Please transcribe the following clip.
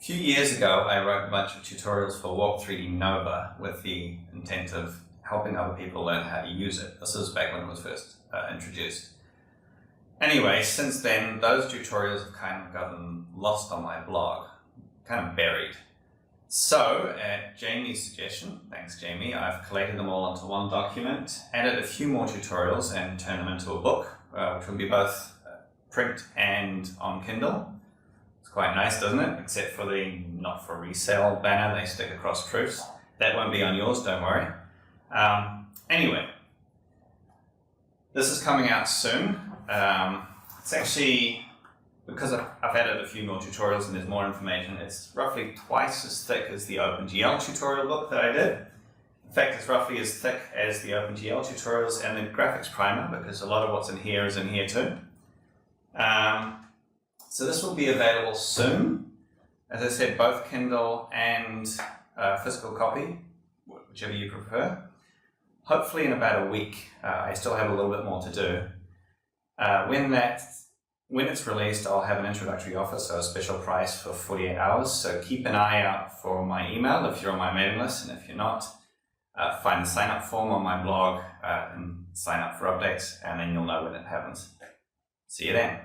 few years ago, I wrote a bunch of tutorials for Warp3D Nova with the intent of helping other people learn how to use it. This was back when it was first introduced. Anyway, since then, those tutorials have kind of gotten lost on my blog, kind of buried. So, at Jamie's suggestion, thanks Jamie, I've collated them all into one document, added a few more tutorials and turned them into a book, which will be both print and on Kindle. It's quite nice, doesn't it? Except for the not for resale banner they stick across proofs. That won't be on yours, don't worry. Anyway, this is coming out soon. It's actually, because I've added a few more tutorials and there's more information, it's roughly twice as thick as the OpenGL tutorial book that I did. In fact, it's roughly as thick as the OpenGL tutorials and the graphics primer, because a lot of what's in here is in here too. So this will be available soon. As I said, both Kindle and physical copy, whichever you prefer. Hopefully in about a week. I still have a little bit more to do. When it's released, I'll have an introductory offer, so a special price for 48 hours. So keep an eye out for my email if you're on my mailing list, and if you're not, find the sign-up form on my blog and sign up for updates, and then you'll know when it happens. See you then.